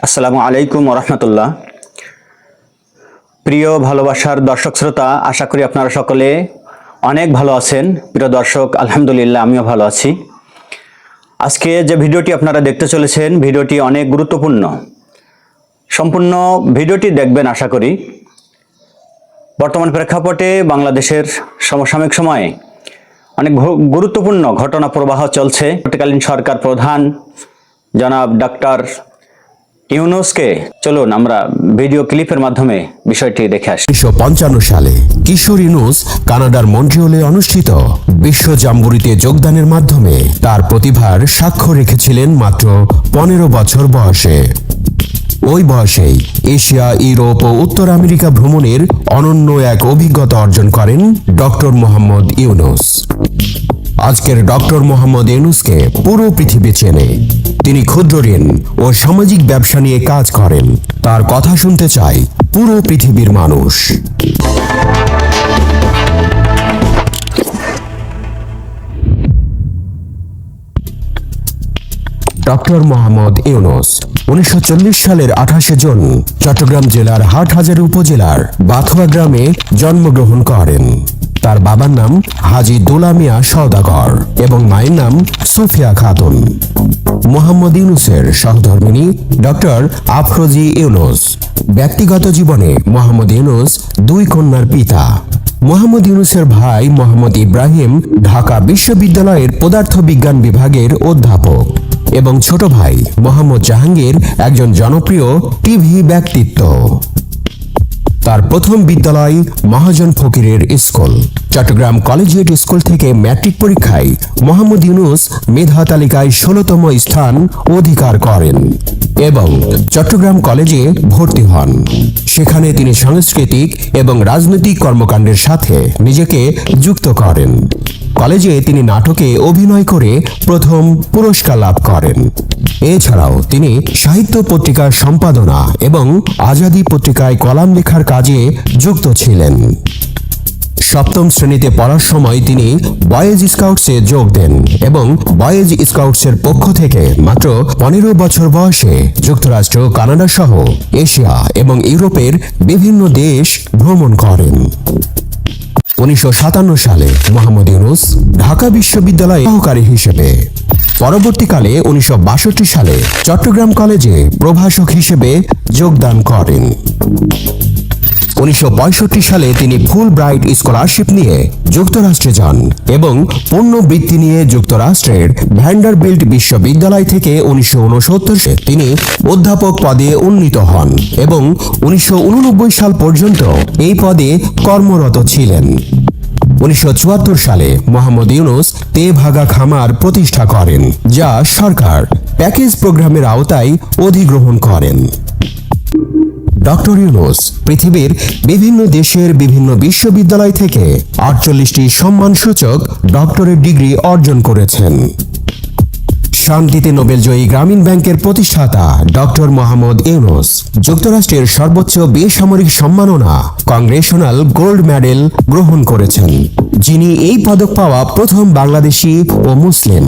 আসসালামু আলাইকুম রহমতুল্লাহ। প্রিয় ভালোবাসার দর্শক শ্রোতা, আশা করি আপনারা সকলে অনেক ভালো আছেন। প্রিয় দর্শক, আলহামদুলিল্লাহ আমিও ভালো আছি। আজকে যে ভিডিওটি আপনারা দেখতে চলেছেন, ভিডিওটি অনেক গুরুত্বপূর্ণ। সম্পূর্ণ ভিডিওটি দেখবেন আশা করি। বর্তমান প্রেক্ষাপটে বাংলাদেশের সমসাময়িক সময়ে অনেক গুরুত্বপূর্ণ ঘটনা প্রবাহ চলছে। তৎকালীন সরকার প্রধান জনাব ডক্টর ইউনূসকে চলুন আমরা ভিডিও ক্লিপের মাধ্যমে বিষয়টি দেখে আসি। 1955 সালে কিশোর ইউনূস কানাডার মন্ট্রিয়লে অনুষ্ঠিত বিশ্ব জাম্বুরিতে যোগদানের মাধ্যমে তার প্রতিভার সাক্ষ্য রেখেছিলেন মাত্র 15 বছর বয়সে। ওই বয়সেই এশিয়া, ইউরোপ ও উত্তর আমেরিকা ভ্রমণের অনন্য এক অভিজ্ঞতা অর্জন করেন ডক্টর মোহাম্মদ ইউনূস। আজকের ডক্টর মোহাম্মদ ইউনূসকে পুরো পৃথিবী চেনে। তিনি ক্ষুদ্র ঋণ ও সামাজিক ব্যবসা নিয়ে কাজ করেন। তার কথা শুনতে চায় পুরো পৃথিবীর মানুষ। ডক্টর মোহাম্মদ ইউনূস 1940 সালের 28 জুন চট্টগ্রাম জেলার হাটহাজারী উপজেলার বাথুয়া গ্রামে জন্মগ্রহণ করেন। তার বাবার নাম হাজী দুলা মিয়া সওদাগর এবং মায়ের নাম সুফিয়া খাতুন। মোহাম্মদ ইউনূসের সহধর্মিণী ডক্টর আফরোজি ইউনূস। ব্যক্তিগত জীবনে মোহাম্মদ ইউনূস 2 কন্যার পিতা। মোহাম্মদ ইউনূসের ভাই মোহাম্মদ ইব্রাহিম ঢাকা বিশ্ববিদ্যালয়ের পদার্থবিজ্ঞান বিভাগের অধ্যাপক এবং ছোট ভাই মোহাম্মদ জাহাঙ্গীর একজন জনপ্রিয় টিভি ব্যক্তিত্ব। তার প্রথম বিদ্যালয় মহাজন ফকিরের স্কুল। চট্টগ্রাম কলেজিয়েট স্কুল থেকে ম্যাট্রিক পরীক্ষায় মোহাম্মদ ইউনূস মেধা তালিকায় 16তম স্থান অধিকার করেন এবং চট্টগ্রাম কলেজে ভর্তি হন। সেখানে তিনি সাংস্কৃতিক এবং রাজনৈতিক কর্মকাণ্ডের সাথে নিজেকে যুক্ত করেন। কলেজে তিনি নাটকে অভিনয় করে প্রথম পুরস্কার লাভ করেন। এছাড়াও তিনি সাহিত্য পত্রিকার সম্পাদনা এবং আজাদী পত্রিকায় কলাম লেখার কাজে যুক্ত ছিলেন। 7ম শ্রেণীতে পড়ার সময় তিনি বয়েজ স্কাউটসে যোগ দেন এবং বয়েজ স্কাউটসের পক্ষ থেকে মাত্র 15 বছর বয়সে যুক্তরাষ্ট্র, কানাডা সহ এশিয়া এবং ইউরোপের বিভিন্ন দেশ ভ্রমণ করেন। 1957 সালে মোহাম্মদ ইউনূস ঢাকা বিশ্ববিদ্যালয়ে সহকারী হিসেবে, পরবর্তীকালে 1962 সালে চট্টগ্রাম কলেজে প্রভাষক হিসেবে যোগদান করেন। 1965 সালে তিনি ফুল ব্রাইট স্কলারশিপ নিয়ে যুক্তরাষ্ট্রে যান এবং পূর্ণ বৃত্তি নিয়ে যুক্তরাষ্ট্রের ভ্যান্ডারবিল্ট বিশ্ববিদ্যালয় থেকে 1969 সালে তিনি অধ্যাপক পদে উন্নীত হন এবং 1989 সাল পর্যন্ত এই পদে কর্মরত ছিলেন। 1974 সালে মোহাম্মদ ইউনূস তেভাগা খামার প্রতিষ্ঠা করেন, যা সরকার প্যাকেজ প্রোগ্রামের আওতায় অধিগ্রহণ করেন। ডক্টর ইউনূস পৃথিবীর বিভিন্ন দেশের বিভিন্ন বিশ্ববিদ্যালয় থেকে 48টি সম্মানসূচক ডক্টরেট ডিগ্রি অর্জন করেছেন। শান্তিতে নোবেলজয়ী গ্রামীণ ব্যাংকের প্রতিষ্ঠাতা ডক্টর মোহাম্মদ ইউনূস যুক্তরাষ্ট্রের সর্বোচ্চ বেসামরিক সম্মাননা কংগ্রেশনাল গোল্ড মেডেল গ্রহণ করেছেন, যিনি এই পদক পাওয়া প্রথম বাংলাদেশি ও মুসলিম।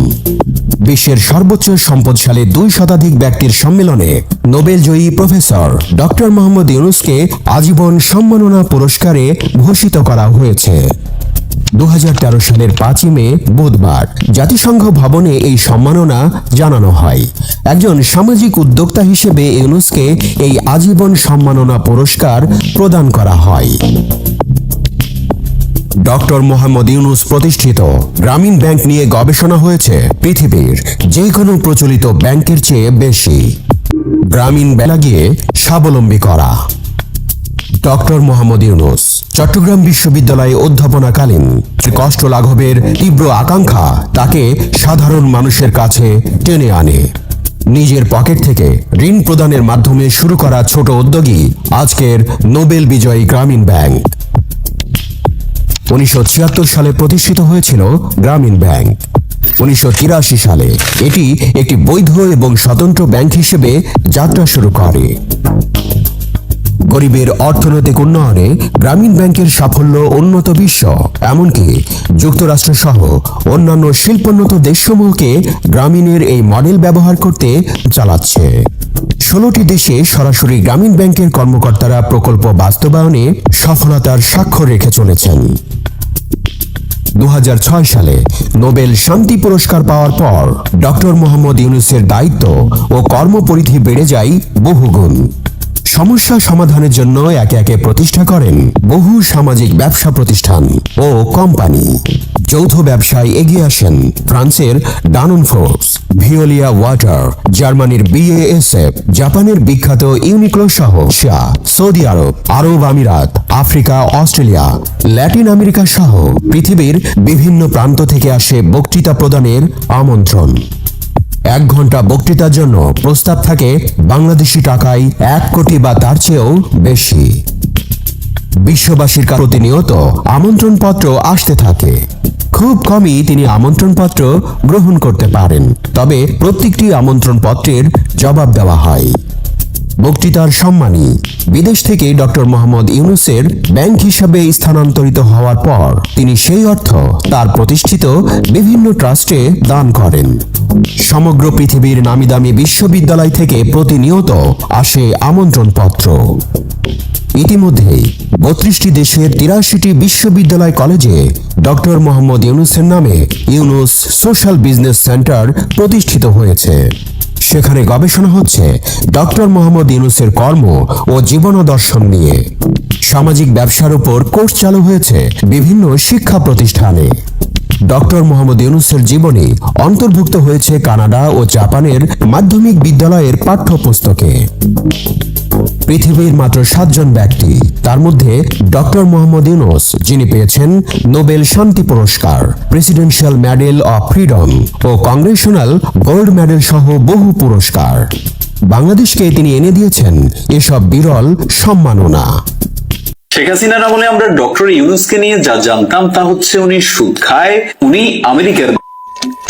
বিশ্বের সর্বোচ্চ সম্পদশালী 2 শতাধিক ব্যক্তির সম্মেলনে নোবেলজয়ী প্রফেসর ডক্টর মোহাম্মদ ইউনূসকে আজীবন সম্মাননা পুরস্কারে ভূষিত করা হয়েছে। 2013 সালের 5 মে বুধবার জাতিসংঘ ভবনে এই সম্মাননা জানানো হয়। একজন সামাজিক উদ্যোক্তা হিসেবে ইউনূসকে এই আজীবন সম্মাননা পুরস্কার প্রদান করা হয়। ডক্টর মোহাম্মদ ইউনূস প্রতিষ্ঠিত গ্রামীণ ব্যাংক নিয়ে গবেষণা হয়েছে পৃথিবীর যে কোনো প্রচলিত ব্যাংকের চেয়ে বেশি। গ্রামীণ ব্যাংক লাগিয়ে স্বাবলম্বী করা। ডক্টর মোহাম্মদ ইউনূস চট্টগ্রাম বিশ্ববিদ্যালয়ে অধ্যাপনাকালীন কষ্ট লাঘবের তীব্র আকাঙ্ক্ষা তাকে সাধারণ মানুষের কাছে টেনে আনে। নিজের পকেট থেকে ঋণ প্রদানের মাধ্যমে শুরু করা ছোট উদ্যোগই আজকের নোবেল বিজয়ী গ্রামীণ ব্যাংক। 1976 সালে প্রতিষ্ঠিত হয়েছিল গ্রামীণ ব্যাংক। 1983 সালে এটি একটি বৈধ এবং স্বতন্ত্র ব্যাংক হিসেবে যাত্রা শুরু করে। গরিবের অর্থনৈতিক উন্নয়নে গ্রামীণ ব্যাংকের সাফল্য উন্নত বিশ্ব, এমনকি যুক্তরাষ্ট্র সহ অন্যান্য শিল্পোন্নত দেশসমূহকে গ্রামীণের এই মডেল ব্যবহার করতে চালাচ্ছে। 16টি দেশে সরাসরি গ্রামীণ ব্যাংকের কর্মকর্তারা প্রকল্প বাস্তবায়নে সফলতার স্বাক্ষর রেখে চলেছেন। 2006 সালে নোবেল শান্তি পুরস্কার পাওয়ার পর ডক্টর মোহাম্মদ ইউনূসের দায়িত্ব ও কর্মপরিধি বেড়ে যায় বহুগুণ। সমস্যা সমাধানের জন্য একে একে প্রতিষ্ঠা করেন বহু সামাজিক ব্যবসা প্রতিষ্ঠান ও কোম্পানি। যৌথ ব্যবসায় এগিয়ে আসেন ফ্রান্সের ডানন ফোর্স, ভিওলিয়া ওয়াটার, জার্মানির BASF, জাপানের বিখ্যাত ইউনিক্লো সহ সৌদি আরব, আরব আমিরাত, আফ্রিকা, অস্ট্রেলিয়া, ল্যাটিন আমেরিকা সহ পৃথিবীর বিভিন্ন প্রান্ত থেকে আসে বক্তৃতা প্রদানের আমন্ত্রণ। 1 ঘন্টা বক্তৃতার জন্য প্রস্তাব থাকে বাংলাদেশি টাকায় 1 কোটি বা তার চেয়েও বেশি। বিশ্ববাসীর প্রতিনিয়ত আমন্ত্রণপত্র আসতে থাকে। খুব কমই তিনি আমন্ত্রণপত্র গ্রহণ করতে পারেন, তবে প্রত্যেকটি আমন্ত্রণপত্রের জবাব দেওয়া হয়। বক্তৃতার সম্মানী বিদেশ থেকে ডক্টর মোহাম্মদ ইউনূসের ব্যাংক হিসাবে স্থানান্তরিত হওয়ার পর তিনি সেই অর্থ তার প্রতিষ্ঠিত বিভিন্ন ট্রাস্টে দান করেন। সমগ্র পৃথিবীর নামিদামি বিশ্ববিদ্যালয় থেকে প্রতিনিয়ত আসে আমন্ত্রণপত্র। ইতিমধ্যেই 32টি দেশের 83টি বিশ্ববিদ্যালয় কলেজে ডক্টর মোহাম্মদ ইউনূসের নামে ইউনূস সোশ্যাল বিজনেস সেন্টার প্রতিষ্ঠিত হয়েছে। সেখানে গবেষণা হচ্ছে ডক্টর মোহাম্মদ ইউনূসের কর্ম ও জীবনাদর্শন নিয়ে। সামাজিক ব্যবসার উপর কোর্স চালু হয়েছে বিভিন্ন শিক্ষা প্রতিষ্ঠানে। ডক্টর মোহাম্মদ ইউনূসের জীবনী অন্তর্ভুক্ত হয়েছে কানাডা ও জাপানের মাধ্যমিক বিদ্যালয়ের পাঠ্যপুস্তকে। পৃথিবীর মাত্র 7 জন ব্যক্তি, তার মধ্যে ডক্টর মোহাম্মদ ইউনূস, যিনি পেয়েছেন নোবেল শান্তি পুরস্কার, প্রেসিডেন্সিয়াল মেডেল অফ ফ্রিডম ও কংগ্রেশনাল গোল্ড মেডেল সহ বহু পুরস্কার। বাংলাদেশকে তিনি এনে দিয়েছেন এসব বিরল সম্মাননা। শেখ হাসিনার আমলে আমরা ডক্টর ইউনূসকে নিয়ে যা জানতাম তা হচ্ছে উনি সুদ খায়, উনি আমেরিকার।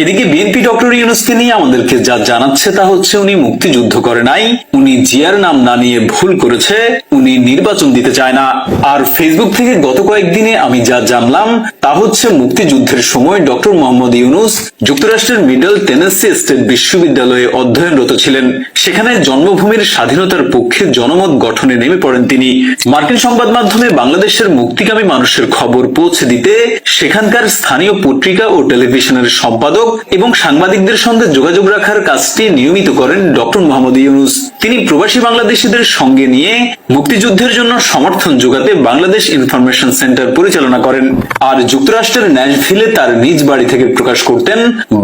এদিকে বিএনপি ডক্টর ইউনূসকে নিয়ে আমাদেরকে যা জানাচ্ছে তা হচ্ছে উনি মুক্তিযুদ্ধ করে নাই, উনি জিয়ার নাম না নিয়ে ভুল করেছে, উনি নির্বাচন দিতে চায় না। আর ফেসবুক থেকে গত কয়েকদিনে আমি যা জানলাম তা হচ্ছে মুক্তিযুদ্ধের সময় ডক্টর মোহাম্মদ ইউনূস যুক্তরাষ্ট্রের মিডল টেনেসি স্টেট বিশ্ববিদ্যালয়ে অধ্যয়নরত ছিলেন। সেখানে জন্মভূমির স্বাধীনতার পক্ষে জনমত গঠনে নেমে পড়েন তিনি। মার্কিন সংবাদ মাধ্যমে বাংলাদেশের মুক্তিকামী মানুষের খবর পৌঁছে দিতে সেখানকার স্থানীয় পত্রিকা ও টেলিভিশনের সম্পাদক এবং সাংবাদিকদের সঙ্গে যোগাযোগ রাখার কাজটি নিয়মিত করেন ডক্টর মোহাম্মদ ইউনূস। তিনি প্রবাসী বাংলাদেশিদের সঙ্গে নিয়ে মুক্তিযুদ্ধের জন্য সমর্থন যোগাতে বাংলাদেশ ইনফরমেশন সেন্টার পরিচালনা করেন। আর যুক্তরাষ্ট্রের ন্যাশভিলে তার নিজ বাড়ি থেকে প্রকাশ করতেন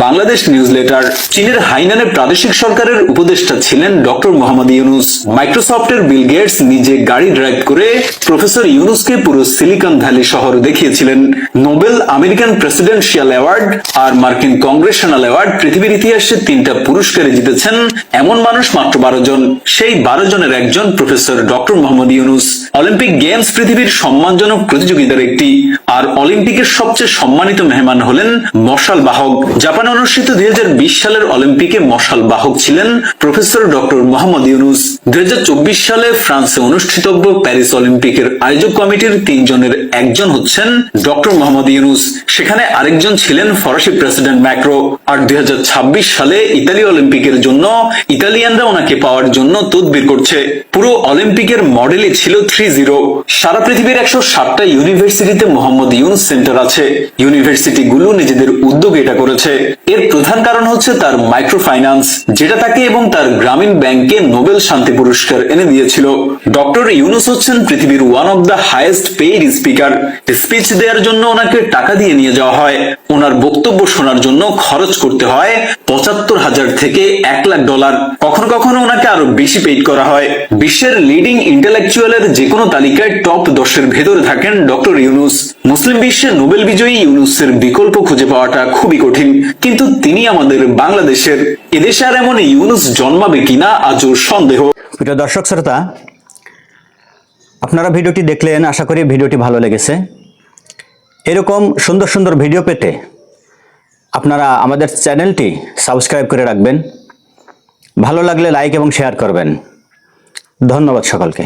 বাংলাদেশ নিউজ লেটার। চীনের হাইনানে প্রাদেশিক সরকারের উপদেষ্টা ছিলেন ডক্টর মোহাম্মদ ইউনূস। মাইক্রোসফটের বিল গেটস নিজে গাড়ি ড্রাইভ করে প্রফেসর ইউনূসকে পুরো সিলিকন ভ্যালি শহর দেখিয়েছিলেন। নোবেল, আমেরিকান প্রেসিডেন্সিয়াল অ্যাওয়ার্ড আর মার্কিন কংগ্রেশনাল অ্যাওয়ার্ড পৃথিবীর ইতিহাসে 3টা পুরস্কারে জিতেছেন এমন মানুষ মাত্র 12 জন। সেই 12 জনের একজন professor doctor Mohammad Yunus. Olympic games পৃথিবীর সম্মানজনক প্রতিযোগিতার একটি, আর অলিম্পিকের সবচেয়ে সম্মানিত মেহমান হলেন মশাল বাহক। জাপানে অনুষ্ঠিত 2020 সালের অলিম্পিকে মশাল বাহক ছিলেন প্রফেসর ডক্টর মোহাম্মদ ইউনূস। 2024 সালে ফ্রান্সে অনুষ্ঠিতব্য প্যারিস অলিম্পিকের আয়োজক কমিটির 3 জনের একজন হচ্ছেন ডক্টর মোহাম্মদ ইউনূস। সেখানে আরেকজন ছিলেন ফরাসি প্রেসিডেন্ট ম্যাক্রো। আর 2026 সালে ইতালি অলিম্পিকের জন্য ইতালিয়ানরা ওনাকে পাওয়ার জন্য তদবির করছে। পুরো অলিম্পিকের মডেলই ছিল 3-0। সারা পৃথিবীর 160টা ইউনিভার্সিটিতে মোহাম্মদ ইউনূস সেন্টার আছে। ইউনিভার্সিটি গুলো নিজেদের উদ্যোগে এটা করেছে। এর প্রধান কারণ হচ্ছে তার মাইক্রো ফাইন্যান্স, যেটা তাকে এবং তার গ্রামীণ ব্যাংকে নোবেল শান্তি পুরস্কার এনে দিয়েছিল। ডক্টর ইউনূস হচ্ছেন পৃথিবীর one of the highest paid speaker. Speech দেওয়ার জন্য ওনাকে টাকা দিয়ে নিয়ে যাওয়া হয়। ওনার বক্তব্য শোনার জন্য খরচ করতে হয় 75,000 থেকে $1,00,000। কখনো কখনো ওনাকে আরো বেশি পেইড করা হয়। বিশ্বের লিডিং ইন্টেলেকচুয়ালের যে কোনো তালিকায় টপ 10-এর ভেতরে থাকেন ডক্টর ইউনূস। মুসলিম বিশ্বে নোবেল বিজয়ী ইউনূসের বিকল্প খুঁজে পাওয়াটা খুবই কঠিন, কিন্তু তিনি আমাদের বাংলাদেশের। এদেশে আর এমন ইউনূস জন্মাবে কিনা আজও সন্দেহ। প্রিয় দর্শক শ্রোতা, আপনারা ভিডিওটি দেখলেন, আশা করি ভিডিওটি ভালো লেগেছে। এরকম সুন্দর সুন্দর ভিডিও পেতে আপনারা আমাদের চ্যানেলটি সাবস্ক্রাইব করে রাখবেন। ভালো লাগলে লাইক এবং শেয়ার করবেন। ধন্যবাদ সকলকে।